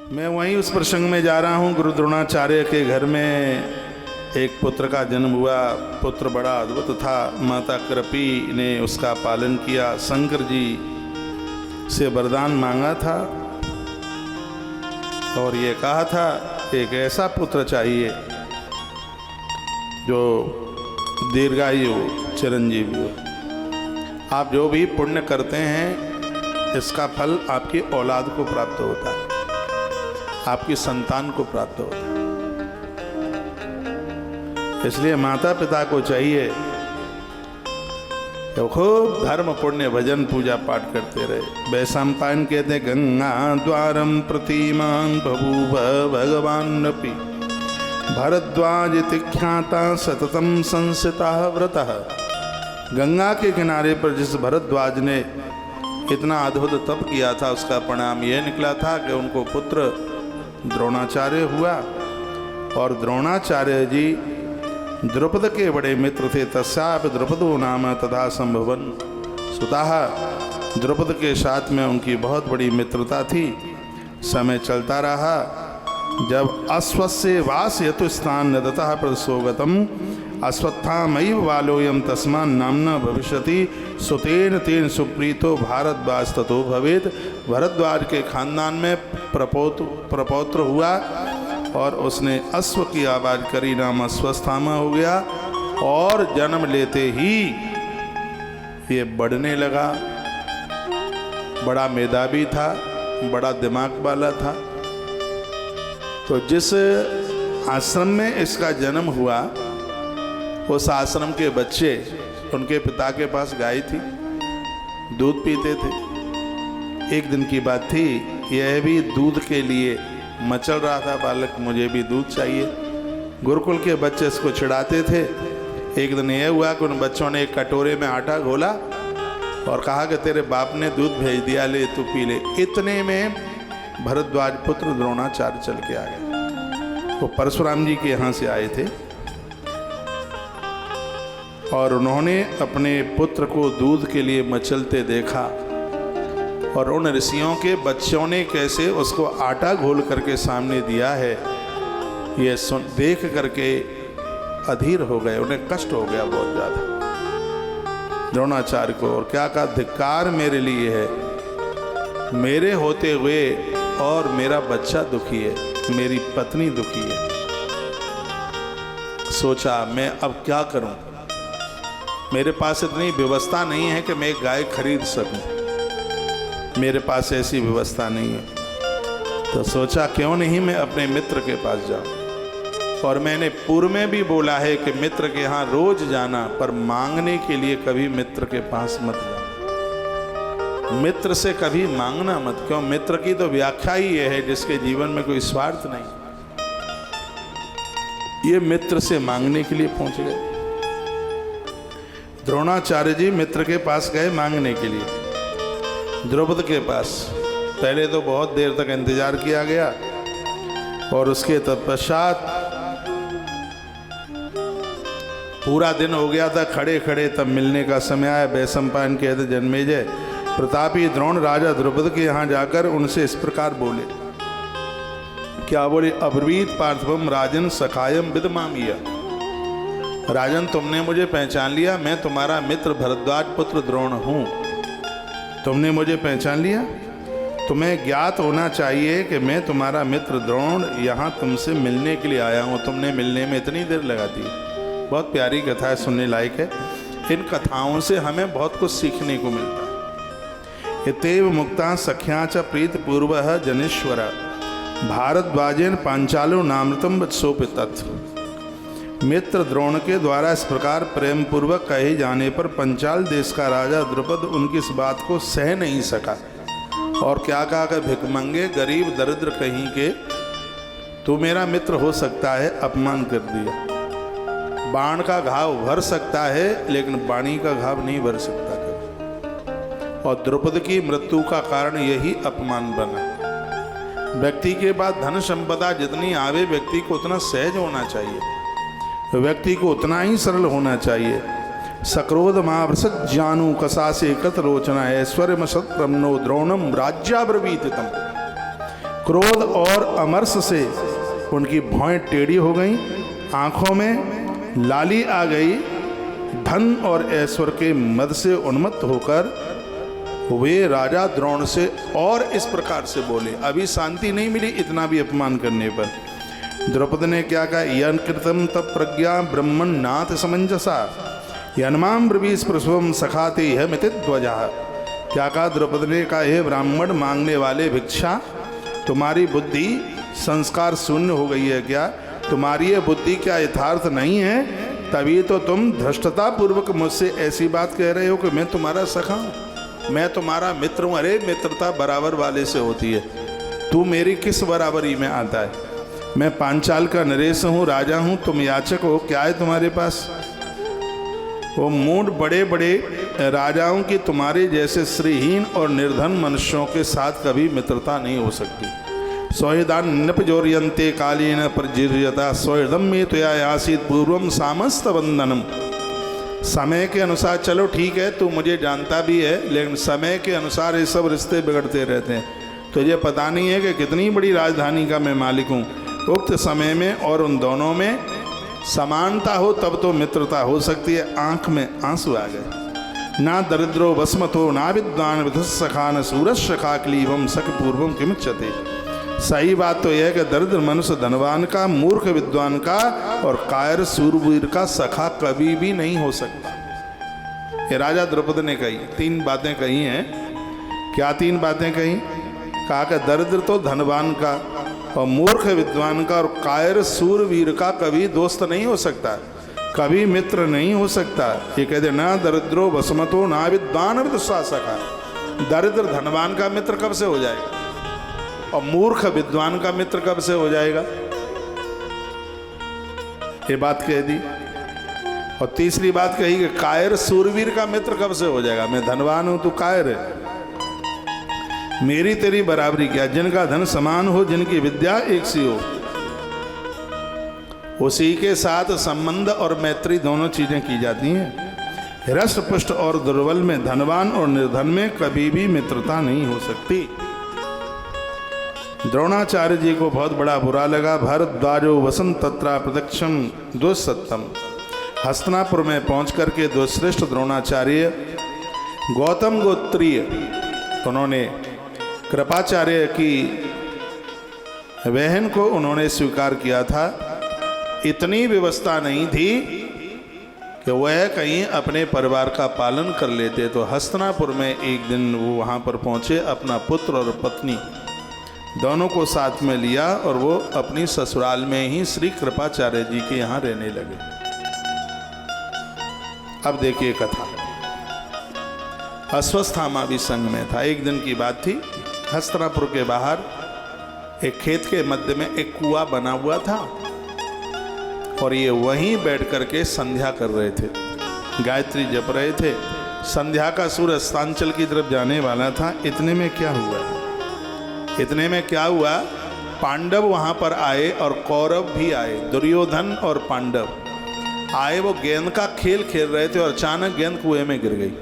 मैं वहीं उस प्रसंग में जा रहा हूँ। गुरु द्रोणाचार्य के घर में एक पुत्र का जन्म हुआ। पुत्र बड़ा अद्भुत था। माता कृपी ने उसका पालन किया। शंकर जी से वरदान मांगा था और ये कहा था एक ऐसा पुत्र चाहिए जो दीर्घायु चिरंजीवी हो। आप जो भी पुण्य करते हैं इसका फल आपकी औलाद को प्राप्त होता है, आपकी संतान को प्राप्त होता है। इसलिए माता पिता को चाहिए तो खूब धर्म पुण्य भजन पूजा पाठ करते रहे। वैशंपायन कहते गंगा द्वारम प्रतिमान बभूव भगवान अपि भरद्वाज ख्याता सततम संसिता व्रतः। गंगा के किनारे पर जिस भरद्वाज ने इतना अद्भुत तप किया था उसका परिणाम यह निकला था कि उनको पुत्र द्रोणाचार्य हुआ। और द्रोणाचार्य जी द्रुपद के बड़े मित्र थे। तस्यापि द्रुपदो नाम तथा संभवन सुतः। द्रुपद के साथ में उनकी बहुत बड़ी मित्रता थी। समय चलता रहा। जब अश्वस्य वास यतु स्थान नदतः प्रसोगतम अश्वत्थामैव बालोयम तस्मान् नाम्ना भविष्यति सुतेन तेन सुप्रीतो भारद्वाज ततो भवेत्। भरद्वाज के खानदान में प्रपौत्र हुआ और उसने अश्व की आवाज करी, नाम अश्वस्थामा हो गया। और जन्म लेते ही ये बढ़ने लगा। बड़ा मेधावी था, बड़ा दिमाग वाला था। तो जिस आश्रम में इसका जन्म हुआ उस आश्रम के बच्चे उनके पिता के पास गाय थी, दूध पीते थे। एक दिन की बात थी, यह भी दूध के लिए मचल रहा था बालक, मुझे भी दूध चाहिए। गुरुकुल के बच्चे इसको चिढ़ाते थे। एक दिन यह हुआ कि उन बच्चों ने एक कटोरे में आटा घोला और कहा कि तेरे बाप ने दूध भेज दिया, ले तू पी ले। इतने में भरद्वाज पुत्र द्रोणाचार्य चल के आ गए। वो परशुराम जी के यहाँ से आए थे और उन्होंने अपने पुत्र को दूध के लिए मचलते देखा और उन ऋषियों के बच्चों ने कैसे उसको आटा घोल करके सामने दिया है ये सुन देख करके अधीर हो गए। उन्हें कष्ट हो गया बहुत ज़्यादा द्रोणाचार्य को। और क्या कहा, धिक्कार मेरे लिए है, मेरे होते हुए और मेरा बच्चा दुखी है, मेरी पत्नी दुखी है। सोचा मैं अब क्या करूं, मेरे पास इतनी व्यवस्था नहीं है कि मैं एक गाय खरीद सकूं, मेरे पास ऐसी व्यवस्था नहीं है। तो सोचा क्यों नहीं मैं अपने मित्र के पास जाऊं। और मैंने पूर्व में भी बोला है कि मित्र के यहाँ रोज जाना, पर मांगने के लिए कभी मित्र के पास मत जाना। मित्र से कभी मांगना मत। क्यों, मित्र की तो व्याख्या ही यह है जिसके जीवन में कोई स्वार्थ नहीं। ये मित्र से मांगने के लिए पहुंच गए। द्रोणाचार्य जी मित्र के पास गए मांगने के लिए, द्रुपद के पास। पहले तो बहुत देर तक इंतजार किया गया और उसके तत्पश्चात पूरा दिन हो गया था खड़े खड़े। तब मिलने का समय आया। वैशंपायन कहते जन्मेजय प्रतापी द्रोण राजा द्रुपद के यहाँ जाकर उनसे इस प्रकार बोले। क्या बोले, अब्रवीत पार्थिवम राजन सखायम विदमामिया। राजन तुमने मुझे पहचान लिया, मैं तुम्हारा मित्र भरद्वाज पुत्र द्रोण हूँ। तुमने मुझे पहचान लिया, तुम्हें ज्ञात होना चाहिए कि मैं तुम्हारा मित्र द्रोण यहाँ तुमसे मिलने के लिए आया हूँ। तुमने मिलने में इतनी देर लगा दी। बहुत प्यारी कथा है, सुनने लायक है। इन कथाओं से हमें बहुत कुछ सीखने को मिलता है। इतेव मुक्ता सख्या च प्रीत पूर्व जनेश्वर भारद्वाजेन पांचालो नामृतम वत्सोपितत्। मित्र द्रोण के द्वारा इस प्रकार प्रेम पूर्वक कहे जाने पर पंचाल देश का राजा द्रुपद उनकी इस बात को सह नहीं सका और क्या कहा कि भिखमंगे गरीब दरिद्र कहीं के, तू मेरा मित्र हो सकता है, अपमान कर दिया। बाण का घाव भर सकता है लेकिन बाणी का घाव नहीं भर सकता कभी। और द्रुपद की मृत्यु का कारण यही अपमान बना। व्यक्ति के पास धन संपदा जितनी आवे व्यक्ति को उतना सहज होना चाहिए, व्यक्ति को उतना ही सरल होना चाहिए। सक्रोध महावृषद जानू कसासे कत रोचना ऐश्वर्य सत प्रमनो द्रोणम राज्याब्रवीतम। क्रोध और अमरस से उनकी भौएं टेढ़ी हो गईं, आंखों में लाली आ गई। धन और ऐश्वर्य के मद से उन्मत्त होकर वे राजा द्रोण से और इस प्रकार से बोले। अभी शांति नहीं मिली इतना भी अपमान करने पर। द्रौपदी ने क्या कहा, यन कृतम तप प्रज्ञा ब्रह्मण नाथ समंजसा यन्माम ब्रवीस प्रसवम सखाते यह मित ध्वजा। क्या कहा द्रौपदी ने कहा, हे ब्राह्मण मांगने वाले भिक्षा, तुम्हारी बुद्धि संस्कार शून्य हो गई है क्या? तुम्हारी ये बुद्धि क्या यथार्थ नहीं है? तभी तो तुम धृष्टता पूर्वक मुझसे ऐसी बात कह रहे हो कि मैं तुम्हारा सखा हूँ, मैं तुम्हारा मित्र हूँ। अरे मित्रता बराबर वाले से होती है, तू मेरी किस बराबरी में आता है? मैं पांचाल का नरेश हूँ, राजा हूँ, तुम याचक हो, क्या है तुम्हारे पास? वो मूड बड़े बड़े राजाओं की तुम्हारे जैसे श्रीहीन और निर्धन मनुष्यों के साथ कभी मित्रता नहीं हो सकती। सौहृदान नपजोर्यन्ते कालीन प्रजिर्यता सौहृदम में तो आसीत पूर्वम सामस्त वंदनम। समय के अनुसार चलो ठीक है, तू मुझे जानता भी है, लेकिन समय के अनुसार ये सब रिश्ते बिगड़ते रहते हैं। तुझे पता नहीं है कि कितनी बड़ी राजधानी का मैं मालिक हूँ। उक्त समय में और उन दोनों में समानता हो तब तो मित्रता हो सकती है। आंख में आंसू आ गए। ना दरिद्रो वस्मतो ना विद्वान विधुस्सखा न सूरशखा क्लीवम सख पूर्वम किमुच्यते। सही बात तो यह है कि दरिद्र मनुष्य धनवान का, मूर्ख विद्वान का और कायर सूरवीर का सखा कभी भी नहीं हो सकता। ये राजा द्रौपदी ने कही, 3 बातें कही हैं। क्या 3 बातें कही? कहा कि दरिद्र तो धनवान का और मूर्ख विद्वान का और कायर सूरवीर का कभी दोस्त नहीं हो सकता, कभी मित्र नहीं हो सकता। ये कहते ना दरिद्रो वसमतो ना विद्वान विदुस्सखा। दरिद्र धनवान का मित्र कब से हो जाएगा और मूर्ख विद्वान का मित्र कब से हो जाएगा? ये बात कह दी। और तीसरी बात कही कि कायर सूरवीर का मित्र कब से हो जाएगा? मैं धनवान हूं, तू कायर है, मेरी तेरी बराबरी क्या? जिनका धन समान हो, जिनकी विद्या एक सी हो, उसी के साथ संबंध और मैत्री दोनों चीजें की जाती हैं। हृष्ट पुष्ट और दुर्बल में, धनवान और निर्धन में कभी भी मित्रता नहीं हो सकती। द्रोणाचार्य जी को बहुत बड़ा बुरा लगा। भारद्वाजो वसंत तत्रा प्रदक्षिण दुस्सत्तम। हस्तिनापुर में पहुंच करके दो श्रेष्ठ द्रोणाचार्य गौतम गोत्रीय, उन्होंने कृपाचार्य की बहन को उन्होंने स्वीकार किया था। इतनी व्यवस्था नहीं थी कि वह कहीं अपने परिवार का पालन कर लेते। तो हस्तिनापुर में एक दिन वो वहाँ पर पहुँचे, अपना पुत्र और पत्नी दोनों को साथ में लिया और वो अपनी ससुराल में ही श्री कृपाचार्य जी के यहाँ रहने लगे। अब देखिए कथा। अश्वस्थामा भी संग में था। एक दिन की बात थी, हस्तिनापुर के बाहर एक खेत के मध्य में एक कुआं बना हुआ था और ये वहीं बैठ करके संध्या कर रहे थे, गायत्री जप रहे थे। संध्या का सूर्य अस्तांचल की तरफ जाने वाला था। इतने में क्या हुआ, पांडव वहां पर आए और कौरव भी आए, दुर्योधन और पांडव आए। वो गेंद का खेल खेल रहे थे और अचानक गेंद कुएं में गिर गई।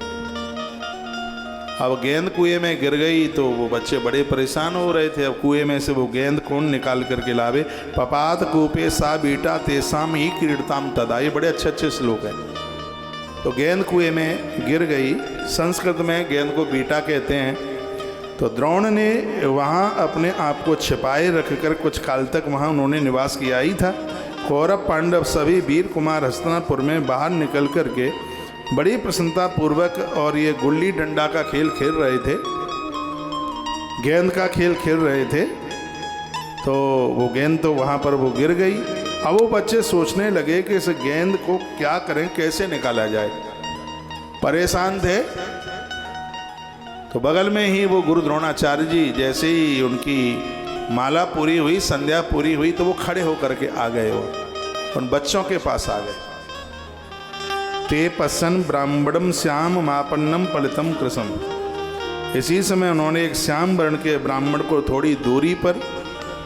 अब गेंद कुएं में गिर गई तो वो बच्चे बड़े परेशान हो रहे थे। अब कुएं में से वो गेंद कौन निकाल करके लावे? पपात कूपे सा बीटा तेसाम ही क्रीडताम तदा। ये बड़े अच्छे अच्छे श्लोक हैं। तो गेंद कुएं में गिर गई। संस्कृत में गेंद को बीटा कहते हैं। तो द्रोण ने वहाँ अपने आप को छिपाए रखकर कुछ काल तक वहाँ उन्होंने निवास किया ही था। कौरव पांडव सभी वीर कुमार हस्तिनापुर में बाहर निकल करके बड़ी प्रसन्नता पूर्वक और ये गुल्ली डंडा का खेल खेल रहे थे, गेंद का खेल खेल रहे थे। तो वो गेंद तो वहाँ पर वो गिर गई। अब वो बच्चे सोचने लगे कि इस गेंद को क्या करें, कैसे निकाला जाए, परेशान थे। तो बगल में ही वो गुरु द्रोणाचार्य जी, जैसे ही उनकी माला पूरी हुई, संध्या पूरी हुई, तो वो खड़े होकर के आ गए। वो उन बच्चों के पास आ गए। ते पसन ब्राह्मणम श्याम मापन्नम पलितम कृसम। इसी समय उन्होंने एक श्याम वर्ण के ब्राह्मण को थोड़ी दूरी पर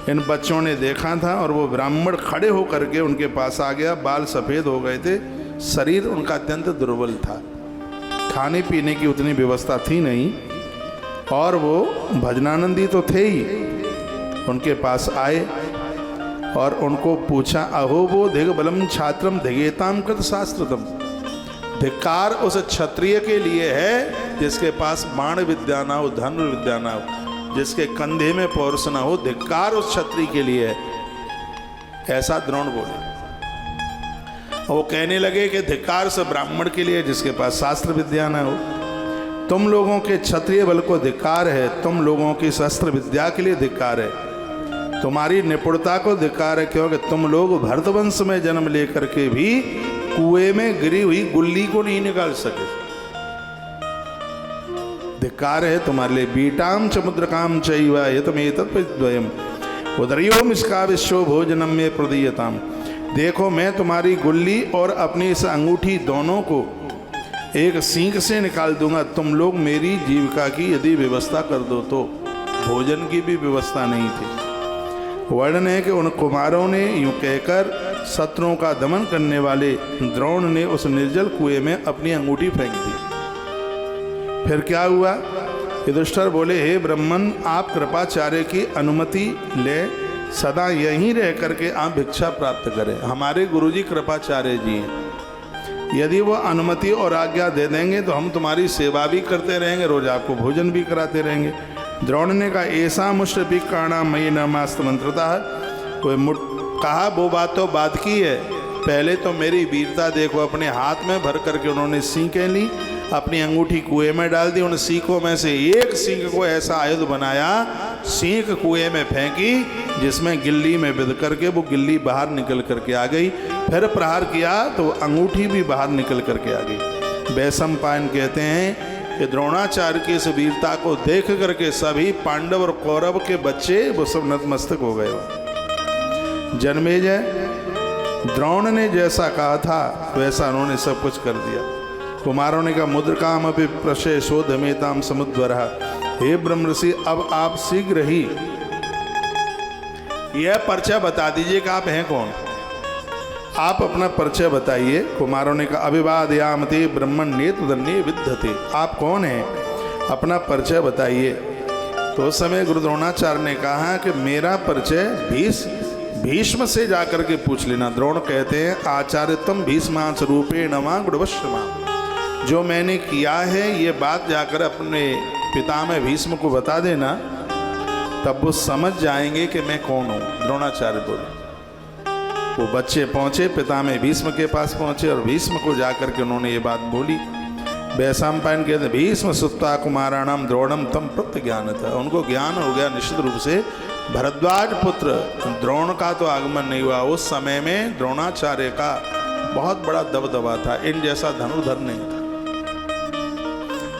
इन बच्चों ने देखा था और वो ब्राह्मण खड़े होकर के उनके पास आ गया। बाल सफ़ेद हो गए थे, शरीर उनका अत्यंत दुर्बल था, खाने पीने की उतनी व्यवस्था थी नहीं और वो भजनानंदी तो थे ही, उनके पास आए और उनको पूछा, अहो वो धिग बलम छात्रम धिगेताम कृत शास्त्रतम। धिक्कार उस क्षत्रिय के लिए है जिसके पास बाण विद्या ना हो, धनुर विद्या ना हो, जिसके कंधे में पौरुष ना हो। धिक्कार उस क्षत्रिय के लिए है, ऐसा द्रोण बोले। वो कहने लगे कि धिक्कार से ब्राह्मण के लिए जिसके पास शास्त्र विद्या ना हो। तुम लोगों के क्षत्रिय बल को धिक्कार है, तुम लोगों की शस्त्र विद्या के लिए धिक्कार है, तुम्हारी निपुणता को धिक्कार है, क्योंकि तुम लोग भरतवंश में जन्म लेकर के भी कुएं में गिरी हुई गुल्ली को नहीं निकाल सके। धिक्कार है तुम्हारे लिए। बीटाम समुद्रकाम चैव यतमेतद्वयम् उदर्यो मिष्काविश्यो भोजनम में प्रदीयताम। देखो मैं तुम्हारी गुल्ली और अपनी इस अंगूठी दोनों को एक सींग से निकाल दूंगा, तुम लोग मेरी जीविका की यदि व्यवस्था कर दो तो। भोजन की भी व्यवस्था नहीं थी। वर्णन है कि उन कुमारों ने यूं कहकर शत्रुओं का दमन करने वाले द्रोण ने उस निर्जल कुएं में अपनी अंगूठी फेंक दी। फिर क्या हुआ? युधिष्ठिर बोले, हे ब्राह्मण, आप कृपाचार्य की अनुमति ले, सदा यहीं रह करके आप भिक्षा प्राप्त करें। हमारे गुरुजी कृपाचार्य जी हैं, यदि वो अनुमति और आज्ञा दे देंगे तो हम तुम्हारी सेवा भी करते रहेंगे, रोज आपको भोजन भी कराते रहेंगे। द्रोण ने कहा, ऐसा मुष्टिकाणा मई न मास्त मंत्रता है। कोई कहा वो बात तो बात की है, पहले तो मेरी वीरता देखो। अपने हाथ में भर करके उन्होंने सीखें ली, अपनी अंगूठी कुएं में डाल दी, उन सीखों में से एक सीख को ऐसा आयुध बनाया, सीख कुएं में फेंकी जिसमें गिल्ली में बिध करके वो गिल्ली बाहर निकल करके आ गई। फिर प्रहार किया तो अंगूठी भी बाहर निकल करके आ गई। वैशंपायन कहते हैं कि द्रोणाचार्य की इस वीरता को देख करके सभी पांडव और कौरव के बच्चे वो सब नतमस्तक हो गए। जन्मेजय द्रोण ने जैसा कहा था वैसा उन्होंने सब कुछ कर दिया। कुमारों ने कहा, मुद्रकाम अभी प्रशय शोधमेताम समुद्वरः। हे ब्रह्मर्षि, अब आप शीघ्र ही यह परिचय बता दीजिए कि आप हैं कौन। आप अपना परिचय बताइए। कुमारों ने कहा, अभिवादयामते ब्रह्मण नेत्रदन्ये विद्यते। आप कौन हैं, अपना परिचय बताइए। तो उस समय गुरु द्रोणाचार्य ने कहा कि मेरा परिचय भीष्म से जाकर के पूछ लेना। द्रोण कहते हैं, आचार्यतम भीष्मांश रूपे नमा गुणवश्रमा। जो मैंने किया है ये बात जाकर अपने पितामह भीष्म को बता देना, तब वो समझ जाएंगे कि मैं कौन हूँ। द्रोणाचार्य बोले। वो बच्चे पहुँचे, पितामह भीष्म के पास पहुँचे और भीष्म को जाकर के उन्होंने ये बात बोली। वैशंपायन कहते, भीष्म सुत्ता कुमाराणाम द्रोणम तम प्रत्यज्ञान था। उनको ज्ञान हो गया निश्चित रूप से, भरद्वाज पुत्र द्रोण का तो आगमन नहीं हुआ। उस समय में द्रोणाचार्य का बहुत बड़ा दबदबा था, इन जैसा धनुर्धर नहीं था।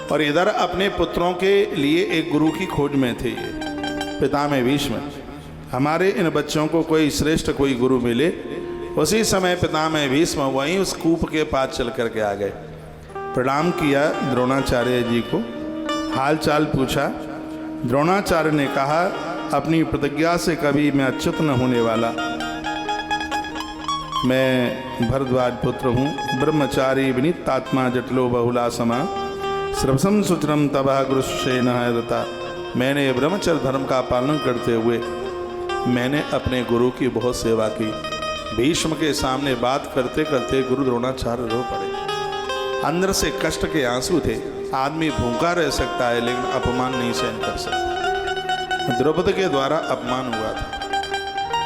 और इधर अपने पुत्रों के लिए एक गुरु की खोज में थे ये पितामह भीष्म। हमारे इन बच्चों को कोई श्रेष्ठ कोई गुरु मिले। उसी समय पितामह भीष्म वहीं उस कूप के पास चल करके आ गए। प्रणाम किया द्रोणाचार्य जी को, हाल चाल पूछा। द्रोणाचार्य ने कहा, अपनी प्रतिज्ञा से कभी मैं अच्युत न होने वाला। मैं भरद्वाज पुत्र हूँ, ब्रह्मचारी विनीतात्मा जटलो बहुला समा श्रवसम सुचरम तबा गुरुशेन रता। मैंने ब्रह्मचर्य धर्म का पालन करते हुए मैंने अपने गुरु की बहुत सेवा की। भीष्म के सामने बात करते करते गुरु द्रोणाचार्य रो पड़े। अंदर से कष्ट के आंसू थे। आदमी भूखा रह सकता है लेकिन अपमान नहीं सहन कर सकता। द्रौपदी के द्वारा अपमान हुआ था,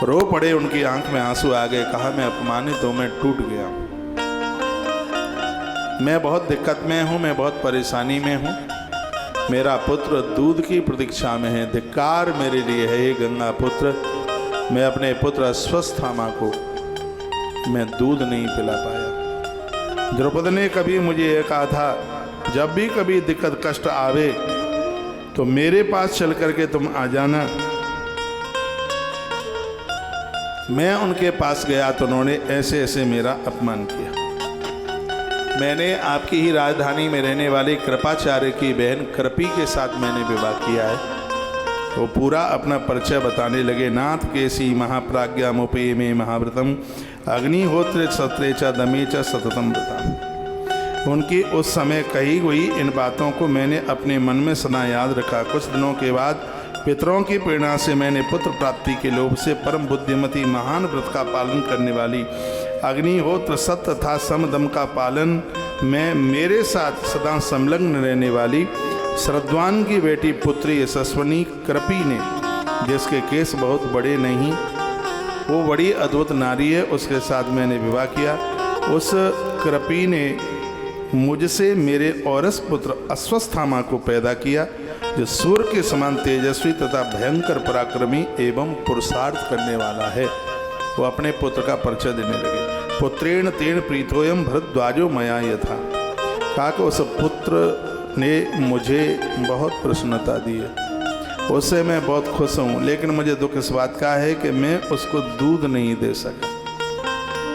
रो पड़े, उनकी आंख में आंसू आ गए। कहा, मैं अपमानित हूँ, मैं टूट गया हूँ, मैं बहुत दिक्कत में हूँ, मैं बहुत परेशानी में हूँ। मेरा पुत्र दूध की प्रतीक्षा में है, धिक्कार मेरे लिए है। हे गंगा पुत्र, मैं अपने पुत्र अश्वस्थामा को मैं दूध नहीं पिला पाया। द्रौपदी ने कभी मुझे यह कहा था, जब भी कभी दिक्कत कष्ट आवे तो मेरे पास चल करके तुम आ जाना। मैं उनके पास गया तो उन्होंने ऐसे ऐसे मेरा अपमान किया। मैंने आपकी ही राजधानी में रहने वाले कृपाचार्य की बहन कृपी के साथ मैंने विवाह किया है। वो पूरा अपना परिचय बताने लगे। नाथ केसी महाप्राज्ञा मुपे में महाव्रतम अग्निहोत्र सत्रे च दमे च सततम व्रतम। उनकी उस समय कही हुई इन बातों को मैंने अपने मन में सदा याद रखा। कुछ दिनों के बाद पितरों की प्रेरणा से मैंने पुत्र प्राप्ति के लोभ से परम बुद्धिमती महान व्रत का पालन करने वाली अग्निहोत्र सत्य तथा समदम का पालन में मेरे साथ सदा संलग्न रहने वाली श्रद्धान की बेटी पुत्री यशस्वनी कृपी ने, जिसके केस बहुत बड़े नहीं, वो बड़ी अद्भुत नारी है, उसके साथ मैंने विवाह किया। उस कृपी ने मुझसे मेरे औरस पुत्र अश्वस्थामा को पैदा किया, जो सूर्य के समान तेजस्वी तथा भयंकर पराक्रमी एवं पुरुषार्थ करने वाला है। वो अपने पुत्र का परिचय देने लगे। पुत्रेण तेन प्रीतोयम भरद्वाजो मया यथा। कहा कि उस पुत्र ने मुझे बहुत प्रसन्नता दी है, उससे मैं बहुत खुश हूँ, लेकिन मुझे दुख इस बात का है कि मैं उसको दूध नहीं दे सका।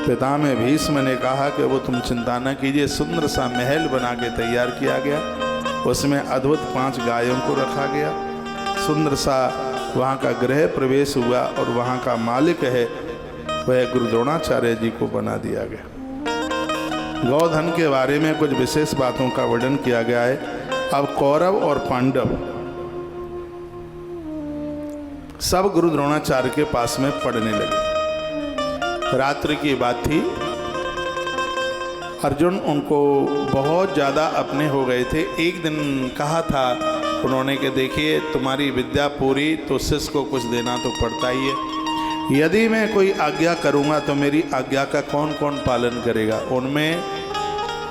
पिता में भीष्म ने कहा कि वो तुम चिंता न कीजिए, सुंदर सा महल बना के तैयार किया गया, उसमें अद्भुत 5 गायों को रखा गया, सुंदर सा वहाँ का गृह प्रवेश हुआ और वहाँ का मालिक है वह गुरु द्रोणाचार्य जी को बना दिया गया। गौधन के बारे में कुछ विशेष बातों का वर्णन किया गया है। अब कौरव और पांडव सब गुरु द्रोणाचार्य के पास में पढ़ने लगे। रात्रि की बात थी, अर्जुन उनको बहुत ज़्यादा अपने हो गए थे। एक दिन कहा था उन्होंने कि देखिए तुम्हारी विद्या पूरी तो शिष्य को कुछ देना तो पड़ता ही है, यदि मैं कोई आज्ञा करूँगा तो मेरी आज्ञा का कौन कौन पालन करेगा। उनमें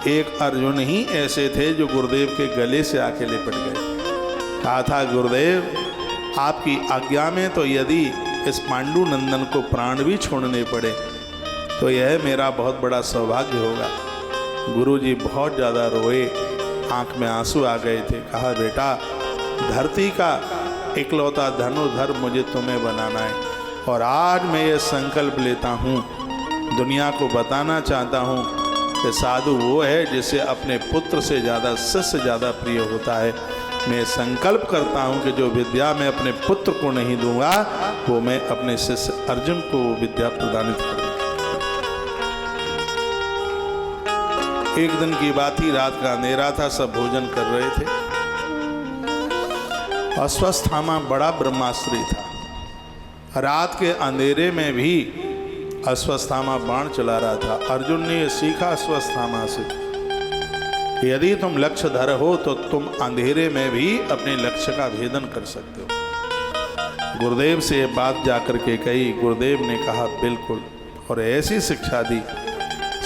एक अर्जुन ही ऐसे थे जो गुरुदेव के गले से आके लिपट गए। कहा था गुरुदेव आपकी आज्ञा में तो यदि इस पांडु नंदन को प्राण भी छोड़ने पड़े तो यह मेरा बहुत बड़ा सौभाग्य होगा। गुरुजी बहुत ज़्यादा रोए, आंख में आंसू आ गए थे। कहा बेटा धरती का इकलौता धनुर्धर मुझे तुम्हें बनाना है, और आज मैं ये संकल्प लेता हूँ, दुनिया को बताना चाहता हूँ कि साधु वो है जिसे अपने पुत्र से ज़्यादा शिष्य ज़्यादा प्रिय होता है। मैं संकल्प करता हूँ कि जो विद्या मैं अपने पुत्र को नहीं दूंगा वो मैं अपने शिष्य अर्जुन को विद्या प्रदानित करूँगा। एक दिन की बात ही, रात का अंधेरा था, सब भोजन कर रहे थे। अश्वस्थामा बड़ा ब्रह्मास्त्री था। रात के अंधेरे में भी अश्वस्थामा बाण चला रहा था। अर्जुन ने यह सीखा अश्वस्थामा से, यदि तुम लक्ष्य धर हो तो तुम अंधेरे में भी अपने लक्ष्य का भेदन कर सकते हो। गुरुदेव से ये बात जाकर के कही। गुरुदेव ने कहा बिल्कुल, और ऐसी शिक्षा दी।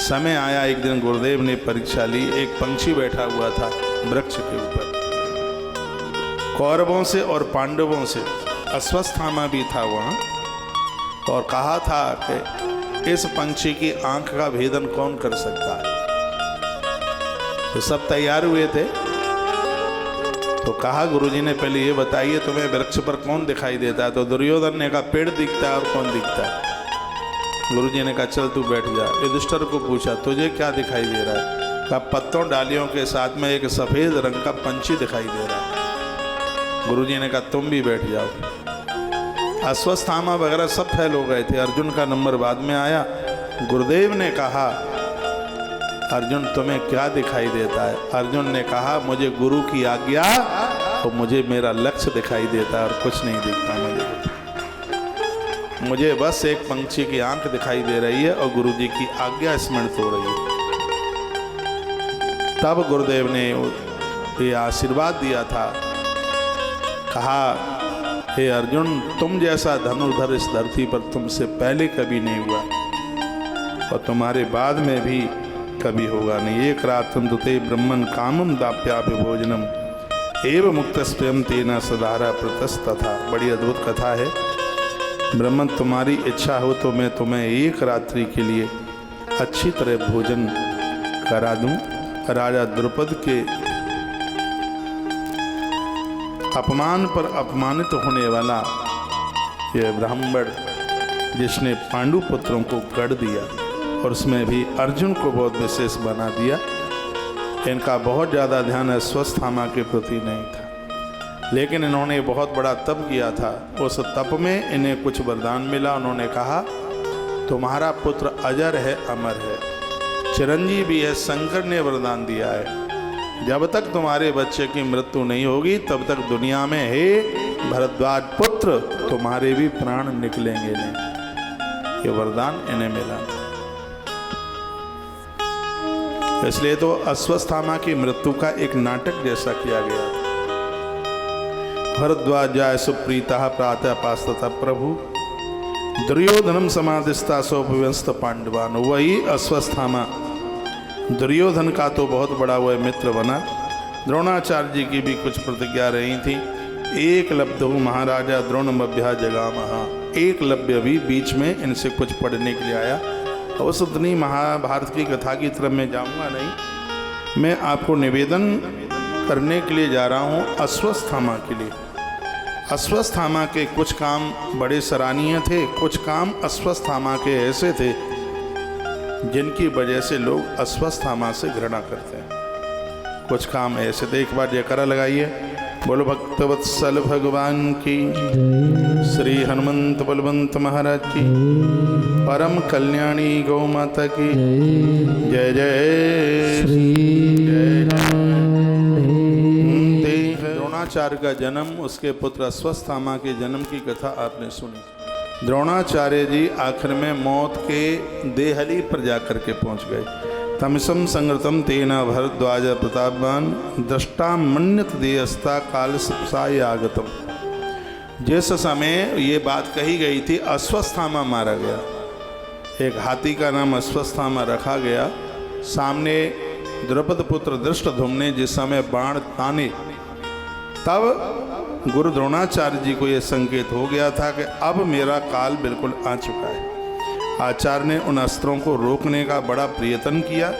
समय आया, एक दिन गुरुदेव ने परीक्षा ली। एक पंछी बैठा हुआ था वृक्ष के ऊपर, कौरवों से और पांडवों से, अश्वस्थामा भी था वहाँ, और कहा था कि इस पंछी की आंख का भेदन कौन कर सकता है। तो सब तैयार हुए थे। तो कहा गुरुजी ने पहले ये बताइए तुम्हें वृक्ष पर कौन दिखाई देता है। तो दुर्योधन ने कहा पेड़ दिखता है, और कौन दिखता है। गुरुजी ने कहा चल तू बैठ जा। युधिष्ठिर को पूछा तुझे क्या दिखाई दे रहा है। कहा पत्तों डालियों के साथ में एक सफ़ेद रंग का पंछी दिखाई दे रहा है। गुरुजी ने कहा तुम भी बैठ जाओ। अश्वस्थामा वगैरह सब फैल हो गए थे। अर्जुन का नंबर बाद में आया। गुरुदेव ने कहा अर्जुन तुम्हें क्या दिखाई देता है। अर्जुन ने कहा मुझे गुरु की आज्ञा और मुझे मेरा लक्ष्य दिखाई देता है, और कुछ नहीं दिखता मुझे बस एक पंछी की आंख दिखाई दे रही है और गुरुजी की आज्ञा स्मृत हो रही है। तब गुरुदेव ने ये आशीर्वाद दिया था, कहा हे अर्जुन तुम जैसा धनुर्धर इस धरती पर तुमसे पहले कभी नहीं हुआ और तुम्हारे बाद में भी कभी होगा नहीं। एक रात्रं तुते ब्रह्मन् कामं दाप्यापि भोजनम एव मुक्त स्वयं तेना सदारा प्रतस्तथा। बड़ी अद्भुत कथा है। ब्रह्मन तुम्हारी इच्छा हो तो मैं तुम्हें एक रात्रि के लिए अच्छी तरह भोजन करा दूं। राजा द्रुपद के अपमान पर अपमानित होने वाला यह ब्राह्मण जिसने पांडु पुत्रों को गढ़ दिया और उसमें भी अर्जुन को बहुत विशेष बना दिया, इनका बहुत ज़्यादा ध्यान अश्वस्थामा के प्रति नहीं था, लेकिन इन्होंने बहुत बड़ा तप किया था। उस तप में इन्हें कुछ वरदान मिला। उन्होंने कहा तुम्हारा पुत्र अजर है, अमर है, चिरंजीवी है। शंकर ने वरदान दिया है जब तक तुम्हारे बच्चे की मृत्यु नहीं होगी तब तक दुनिया में हे भरद्वाज पुत्र तुम्हारे भी प्राण निकलेंगे नहीं। ये वरदान इन्हें मिला। इसलिए तो अश्वत्थामा की मृत्यु का एक नाटक जैसा किया गया। भरद्वाजाय सुप्रीता प्रातः पास्तः प्रभु दुर्योधनम समाधिस्था सोपव्यस्त पांडवान। वही अश्वत्थामा दुर्योधन का तो बहुत बड़ा वह मित्र बना। द्रोणाचार्य जी की भी कुछ प्रतिज्ञा रही थी। एकलव्य महाराजा द्रोणमभ्या जगामहा। एकलव्य भी बीच में इनसे कुछ पढ़ने के लिए आया। उस उतनी महाभारत की कथा की तरफ मैं जाऊंगा नहीं। मैं आपको निवेदन करने के लिए जा रहा हूं अश्वत्थामा के लिए। अश्वत्थामा के कुछ काम बड़े सराहनीय थे, कुछ काम अश्वत्थामा के ऐसे थे जिनकी वजह से लोग अश्वत्थामा से घृणा करते हैं। कुछ काम ऐसे थे। एक बार जयकारा लगाइए, बोलो भक्तवत्सल भगवान की, श्री हनुमंत बलवंत महाराज की, परम कल्याणी गौ माता की जय जय जय। द्रोणाचार्य का जन्म, उसके पुत्र अश्वत्थामा के जन्म की कथा आपने सुनी। द्रोणाचार्य जी आखिर में मौत के देहली पर जाकर के पहुंच गए। तमिसम संगतम तेना भरद्वाज प्रतापवान दृष्टा मन्यत देहस्ता काल सप्साय आगतम। जिस समय ये बात कही गई थी अश्वत्थामा मारा गया, एक हाथी का नाम अश्वत्थामा रखा गया। सामने द्रुपद पुत्र धृष्टद्युम्न ने जिस समय बाण ताने, तब गुरु द्रोणाचार्य जी को यह संकेत हो गया था कि अब मेरा काल बिल्कुल आ चुका है। आचार्य ने उन अस्त्रों को रोकने का बड़ा प्रयत्न किया,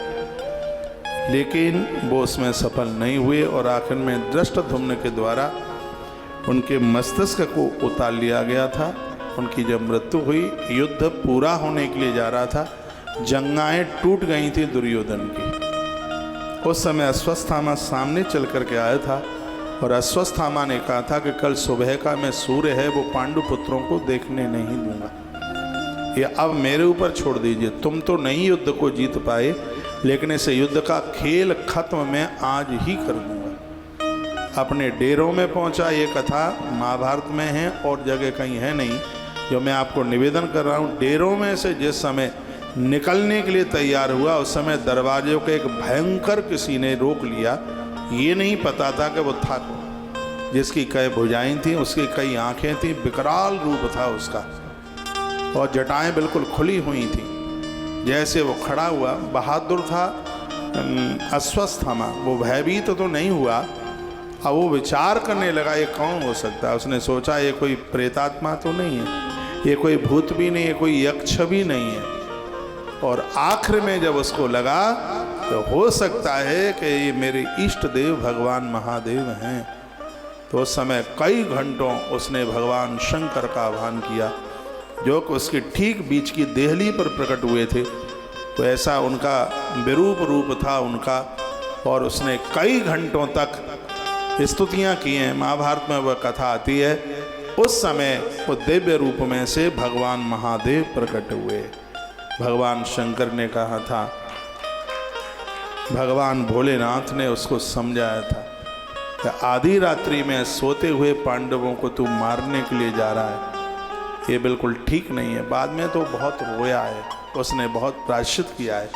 लेकिन वो उसमें सफल नहीं हुए और आखिर में धृष्टद्युम्न के द्वारा उनके मस्तिष्क को उतार लिया गया था। उनकी जब मृत्यु हुई, युद्ध पूरा होने के लिए जा रहा था, जंगाएं टूट गई थी दुर्योधन की। उस समय अश्वत्थामा सामने चल करके आया था और अश्वत्थामा ने कहा था कि कल सुबह का मैं सूर्य है वो पांडु पुत्रों को देखने नहीं दूंगा, ये अब मेरे ऊपर छोड़ दीजिए। तुम तो नहीं युद्ध को जीत पाए, लेकिन इस युद्ध का खेल खत्म मैं आज ही कर दूंगा। अपने डेरों में पहुंचा। ये कथा महाभारत में है और जगह कहीं है नहीं। जो मैं आपको निवेदन कर रहा हूँ, डेरों में से जिस समय निकलने के लिए तैयार हुआ उस समय दरवाजे को एक भयंकर किसी ने रोक लिया। ये नहीं पता था कि वो था कौन। जिसकी कई भुजाएं थी, उसकी कई आंखें थी, विकराल रूप था उसका और जटाएं बिल्कुल खुली हुई थी। जैसे वो खड़ा हुआ, बहादुर था अश्वत्थामा, वो भयभीत तो नहीं हुआ। अब वो विचार करने लगा ये कौन हो सकता है। उसने सोचा ये कोई प्रेतात्मा तो नहीं है, ये कोई भूत भी नहीं है, कोई यक्ष भी नहीं है। और आखिर में जब उसको लगा तो हो सकता है कि ये मेरे इष्ट देव भगवान महादेव हैं, तो उस समय कई घंटों उसने भगवान शंकर का आह्वान किया, जो कि उसके ठीक बीच की देहली पर प्रकट हुए थे। तो ऐसा उनका विरूप रूप था उनका, और उसने कई घंटों तक स्तुतियाँ की हैं। महाभारत में वह कथा आती है। उस समय वो दिव्य रूप में से भगवान महादेव प्रकट हुए। भगवान शंकर ने कहा था, भगवान भोलेनाथ ने उसको समझाया था कि आधी रात्रि में सोते हुए पांडवों को तू मारने के लिए जा रहा है, ये बिल्कुल ठीक नहीं है। बाद में तो बहुत रोया है, उसने बहुत प्रायश्चित किया है,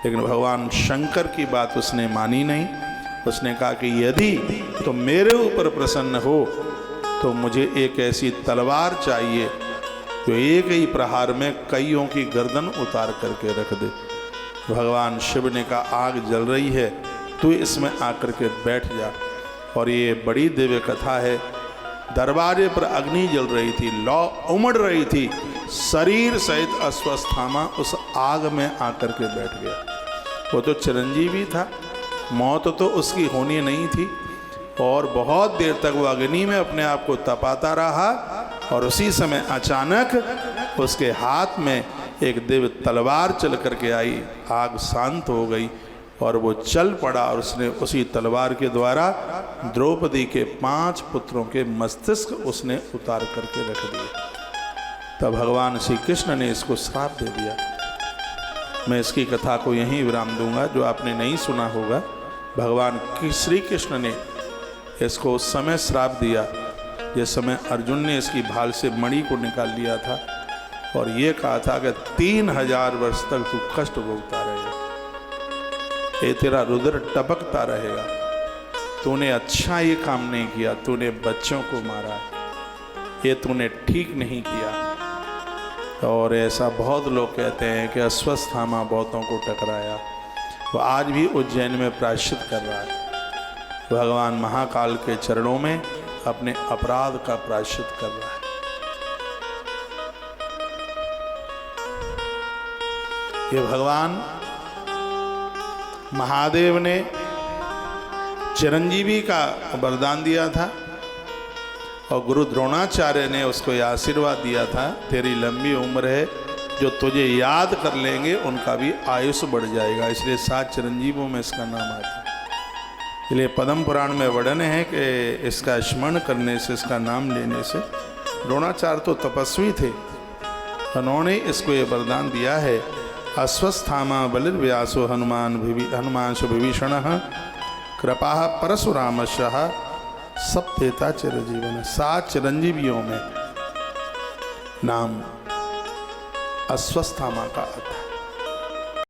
लेकिन भगवान शंकर की बात उसने मानी नहीं। उसने कहा कि यदि तो मेरे ऊपर प्रसन्न हो तो मुझे एक ऐसी तलवार चाहिए जो एक ही प्रहार में कईयों की गर्दन उतार करके रख दे। भगवान शिव ने कहा आग जल रही है, तू इसमें आकर के बैठ जा। और ये बड़ी दिव्य कथा है। दरवाजे पर अग्नि जल रही थी, लौ उमड़ रही थी, शरीर सहित अश्वत्थामा उस आग में आकर के बैठ गया। वो तो चिरंजीवी था, मौत तो उसकी होनी नहीं थी। और बहुत देर तक वो अग्नि में अपने आप को तपाता रहा और उसी समय अचानक उसके हाथ में एक दिव्य तलवार चल करके आई। आग शांत हो गई और वो चल पड़ा और उसने उसी तलवार के द्वारा द्रौपदी के 5 पुत्रों के मस्तिष्क उसने उतार करके रख दिए। तब भगवान श्री कृष्ण ने इसको श्राप दे दिया। मैं इसकी कथा को यहीं विराम दूंगा। जो आपने नहीं सुना होगा भगवान श्री कृष्ण ने इसको उस समय श्राप दिया जिस समय अर्जुन ने इसकी भाल से मणि को निकाल लिया था और ये कहा था कि 3000 वर्ष तक तू कष्ट भोगता रहेगा, ये तेरा रुद्र टपकता रहेगा। तूने अच्छा ये काम नहीं किया, तूने बच्चों को मारा, ये तूने ठीक नहीं किया। और ऐसा बहुत लोग कहते हैं कि अश्वत्थामा बहुतों को टकराया, वो आज भी उज्जैन में प्रायश्चित कर रहा है। भगवान महाकाल के चरणों में अपने अपराध का प्रायश्चित कर रहा है। ये भगवान महादेव ने चिरंजीवी का वरदान दिया था और गुरु द्रोणाचार्य ने उसको यह आशीर्वाद दिया था, तेरी लंबी उम्र है, जो तुझे याद कर लेंगे उनका भी आयुष बढ़ जाएगा। इसलिए 7 चिरंजीवों में इसका नाम आता है। इसलिए पद्म पुराण में वर्णन है कि इसका स्मरण करने से, इसका नाम लेने से, द्रोणाचार्य तो तपस्वी थे, उन्होंने इसको ये वरदान दिया है, अश्वत्थामा बलिर्व्यासो हनुमांशु विभीषण कृपा परशुरामशः सप्तेता चिरंजीवन। 7 चिरंजीवियों में नाम अश्वत्थामा का आता है।